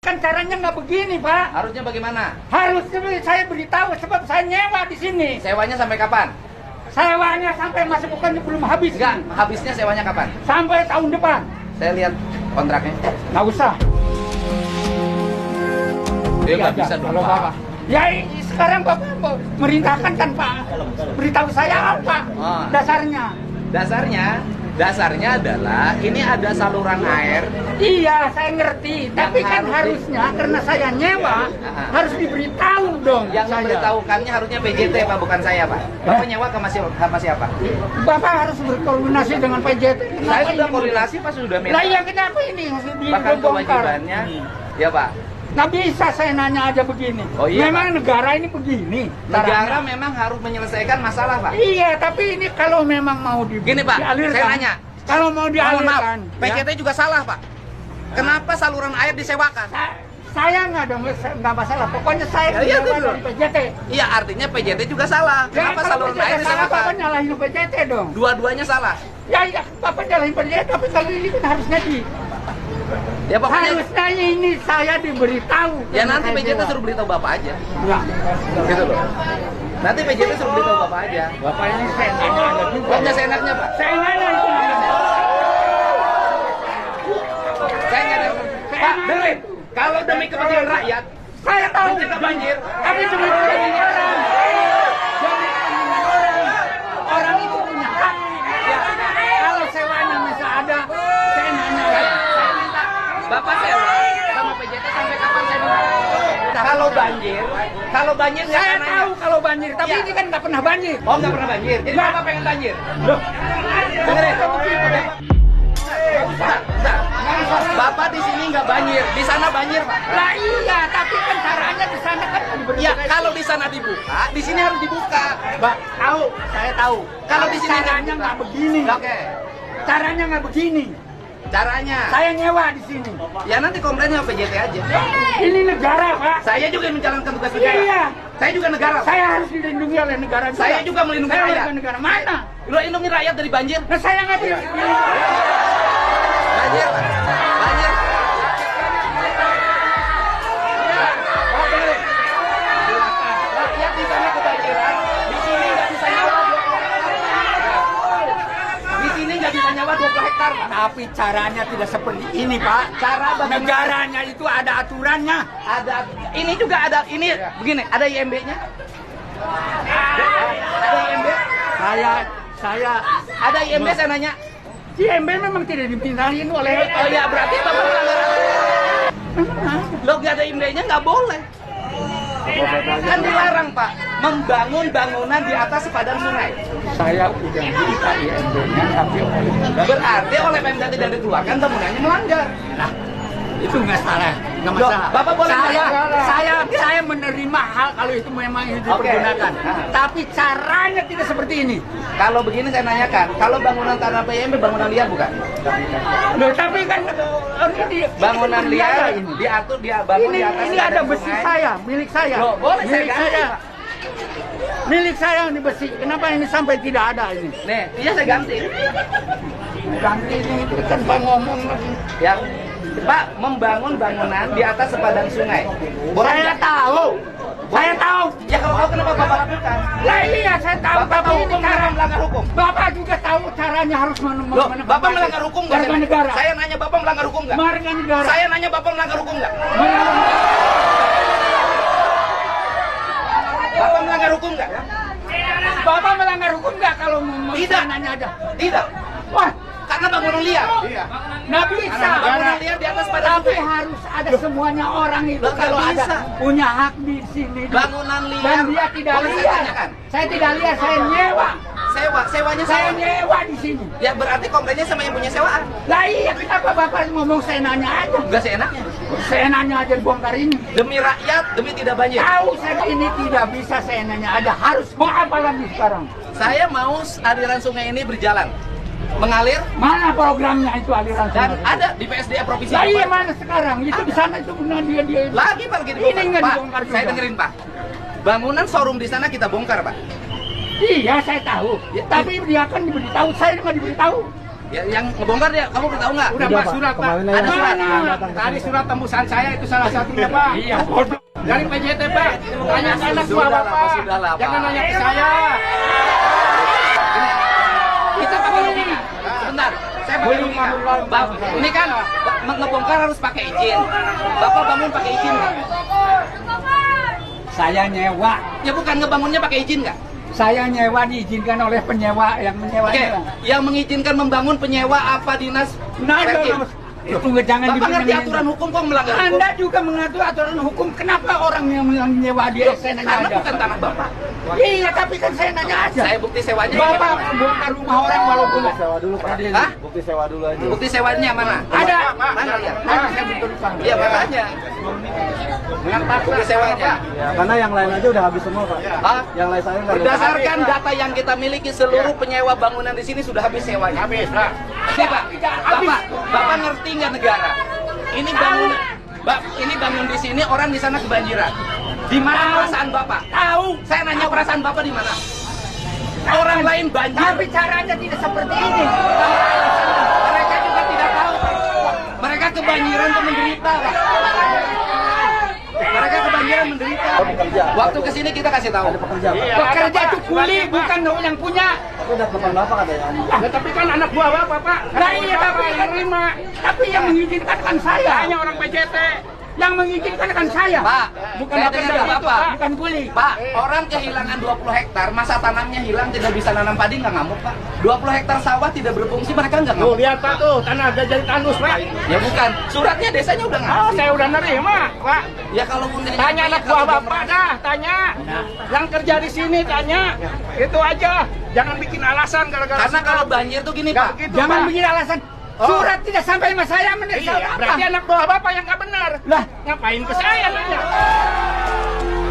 Kan caranya nggak begini, Pak. Harusnya bagaimana? Harusnya saya beritahu sebab saya nyewa di sini. Sewanya sampai kapan? Sewanya sampai masa bukannya belum habis. Enggak, habisnya sewanya kapan? Sampai tahun depan. Saya lihat kontraknya. Nggak usah. Dia nggak bisa dong, kalau Pak. Bapak. Ya sekarang Bapak merintahkan kan Pak. Beritahu saya apa dasarnya? Dasarnya adalah ini ada saluran air. Iya, saya ngerti. Tapi kan harusnya karena saya nyewa harus diberitahu dong. Yang saya. memberitahukannya harusnya PJT Pak, bukan saya Pak. Bapak nyewa sama siapa? Bapak harus berkoordinasi dengan PJT. Saya sudah koordinasi Pak, sudah minta. Lah iya kenapa ini harus Bahkan dibongkar? kewajibannya, ya Pak. Nggak bisa saya nanya aja begini. Oh, iya, memang negara ini begini. Negara caranya. memang harus menyelesaikan masalah Pak. Iya, tapi ini kalau memang mau Gini Pak, dialirkan. saya nanya. Kalau mau Mohon dialirkan. maaf, PJT juga salah Pak. Kenapa saluran air disewakan? Saya nggak masalah. Pokoknya saya Ya, nyewa itu dari PJT. Iya, artinya PJT juga salah. Ya, Kenapa kalau saluran PJT air salah, Bapak disewakan? nyalahin PJT dong. Dua-duanya salah. Ya, Bapak nyalahin PJT, tapi kalau ini kan harusnya Ya pokoknya harusnya ini saya diberitahu. ya nanti Saya PJT sewa. suruh beritahu Bapak aja. Enggak. Gitu loh. Nanti PJT suruh beritahu Bapak aja. Bapak ini saya nanya Anda juga. Pokoknya seenaknya Pak. Saya nanya itu namanya. Saya nggak ada. Pak, dengerin. Kalau demi kepentingan rakyat, Saya tahu mencegah banjir. tapi demi kepentingan orang. Demi kepentingan orang itu punya hak. Ya, kalau sewanya masih ada, saya nanya. Saya minta Bapak sewa sama PJT sampai kapan saya minta? Kalau banjir nggak Saya akan tahu nanya. kalau banjir, tapi Ya. ini kan nggak pernah banjir. Oh nggak pernah banjir. Jadi Nggak. Bapak pengen banjir. Loh, Dengerin. Bentar. Bapak di sini nggak banjir, di sana banjir Pak. lah iya, tapi kan caranya di sana kan diberi. Ya kalau di sana dibuka, di sini harus dibuka. Mbak, tahu, saya tahu. Kalau di sini caranya nggak begini. Oke. Caranya nggak begini. Caranya. Saya nyewa di sini. Ya nanti komplainnya PJT aja. Ini negara, Pak. Saya juga yang menjalankan tugas negara. Iya. Saya juga negara. Pak. Saya harus dilindungi oleh negara juga. Saya juga melindungi Saya rakyat. warga negara mana? Lo lindungi rakyat dari banjir. Nah, saya nggak dilindungi. Banjir, Pak. Banjir. Pak, dengerin. Rakyat di sana kebanjiran, di sini nggak bisa nyawa 20 hektar. Di sini nggak bisa nyawa 20 hektar, Pak. Tapi caranya tidak seperti ini, Pak. Cara bagaimana? Negaranya itu ada aturannya. Ada, ini juga ada, ini begini, ada IMB-nya. Ada IMB. Saya Ada IMB saya nanya. IMB memang tidak dipindahin oleh. Oh ya berarti Bapak melanggar aturan. Lo gak ada IMB-nya nggak boleh. Kan dilarang Pak membangun bangunan di atas sepadan sungai. Saya udah minta IMB-nya, tapi Berarti oleh Pemda tidak dikeluarkan bangunannya melanggar. nah, itu nggak salah, nggak Loh, masalah. Bapak boleh saya menerima hal kalau itu memang itu Oke. dipergunakan. Nah. Tapi caranya tidak seperti ini. Kalau begini saya nanyakan, kalau bangunan tanah PMB bangunan liar bukan? Loh, tapi kan ini Bangunan ini liar ini. diatur dia bangun Ini di atas ada sepadan besi sungai. saya, milik saya. Loh, boleh saya milik ganti, saya. Pak. Milik saya ini besi. Kenapa ini sampai tidak ada ini? Nih, iya saya ganti. Ganti ini kan Pak ngomong lagi. Ya, Pak membangun bangunan di atas sepadan sungai. Boleh Saya nggak? tahu. Saya tahu. Ya kalau tahu kenapa Bapak lakukan? Lah iya saya tahu. Bapak tahu Tapi ini hukum cara melanggar hukum. Bapak juga tahu caranya harus Loh, Bapak melanggar hukum nggak? warga negara. Saya nanya Bapak melanggar hukum nggak? Warga negara. Saya nanya Bapak melanggar hukum nggak? Bapak melanggar hukum nggak? Bapak melanggar hukum nggak kalau mau Tidak. saya nanya aja? Tidak, Wah, karena bangunan liar. nggak bisa. Bangunan liar di atas sepadan Tapi sungai. harus ada semuanya orang itu Loh, nggak kalau ada bisa. punya hak di sini. Bangunan liar. Dan dia tidak Boleh saya liar. tanyakan? Saya tidak liar, saya nyewa. Sewanya Saya saya. nyewa di sini. Ya berarti komplainnya sama yang punya sewaan. Lah iya, kenapa Bapak ngomong saya nanya aja? Enggak seenaknya. Saya nanya aja bongkar ini. Demi rakyat, demi tidak banjir. Tahu saya ini tidak bisa saya nanya aja. Harus mau apa lagi sekarang? Saya mau aliran sungai ini berjalan, mengalir, Mana programnya itu aliran dan sungai? ada di PSDA provinsi. Lah iya Bapak. mana sekarang? Itu di sana itu benar dia Lagi Pak lagi Ini dibongkar. nggak Pak, dibongkar juga. saya dengerin Pak. Bangunan showroom di sana kita bongkar Pak. Iya saya tahu. Ya, Tapi dia kan diberitahu, saya nggak diberitahu. Ya, yang ngebongkar dia, kamu beritahu nggak? Udah Pak, surat Pak. Ada surat. Tadi surat tembusan saya itu salah satunya Pak. Iya, bodoh. Dari PJT Pak. Tanya ke anak buah Bapak. Sudahlah, Pak. Jangan nanya ke saya. Kita pakai ini. Sebentar, saya pakai logika. Ini kan ngebongkar harus pakai izin. Bapak bangun pakai izin nggak? Saya nyewa. Ya bukan ngebangunnya pakai izin nggak? Saya nyewa diizinkan oleh penyewa yang Oke, menyewanya. yang mengizinkan membangun penyewa apa dinas? Nah, Parkir? itu jangan Bapak ngerti aturan hukum kok melanggar hukum? Anda juga mengatur aturan hukum. Kenapa orang yang menyewa dia? Saya nanya Karena aja. bukan tanah Bapak. Iya, tapi kan saya nanya aja. Saya bukti sewanya. Bapak bongkar rumah orang walaupun Sewa dulu Pak. Hah? Bukti sewa dulu aja. Bukti sewanya mana? ada. Mana ya? Nanti saya beritahu. Iya makanya. Bukti sewanya. Ya, karena yang lain aja udah habis semua Pak. Hah? Yang lain saya nggak ada. Berdasarkan data yang kita miliki, seluruh penyewa bangunan di sini sudah habis sewanya. Habis Pak. Ini Pak, Bapak ngerti nggak negara? Ini bangun, ini bangun di sini, orang di sana kebanjiran. Di mana perasaan Bapak? Tahu. Saya nanya perasaan Bapak di mana? Orang lain banjir. Tapi caranya tidak seperti ini. Mereka juga tidak tahu. Mereka kebanjiran dan menderita, Pak. Mereka kebanjiran menderita. Waktu kesini kita kasih tahu. Pekerja Pak. Pekerja itu kuli, bukan yang punya. Tapi udah telepon Bapak katanya. Ya, tapi kan anak buah Bapak Pak. Nah, iya, tapi yang terima. Tapi yang mengizinkan kan saya. Tanya orang PJT. Yang mengizinkan kan saya. Pak, Bukan saya pekerja dengar itu, Bapak. bukan kuli. Pak, orang kehilangan 20 hektar, masa tanamnya hilang, tidak bisa nanam padi, nggak ngamuk, Pak. 20 hektar sawah tidak berfungsi, mereka nggak Tuh ngamuk. lihat Pak tuh, tanah udah jadi tandus Pak. Ya bukan, suratnya desanya udah Oh, ngasih. saya udah nerima Pak. Ya kalau mungkin Tanya anak buah Bapak dah, tanya. Yang kerja di sini tanya. Itu aja. Jangan bikin alasan gara-gara Karena surat. kalau banjir tuh gini, Nggak Pak. begitu, Jangan Pak. begini alasan. Oh. Surat tidak sampai sama saya menurut Iya, berarti apa? anak buah Bapak yang nggak benar. Lah, Ngapain ke saya nanya?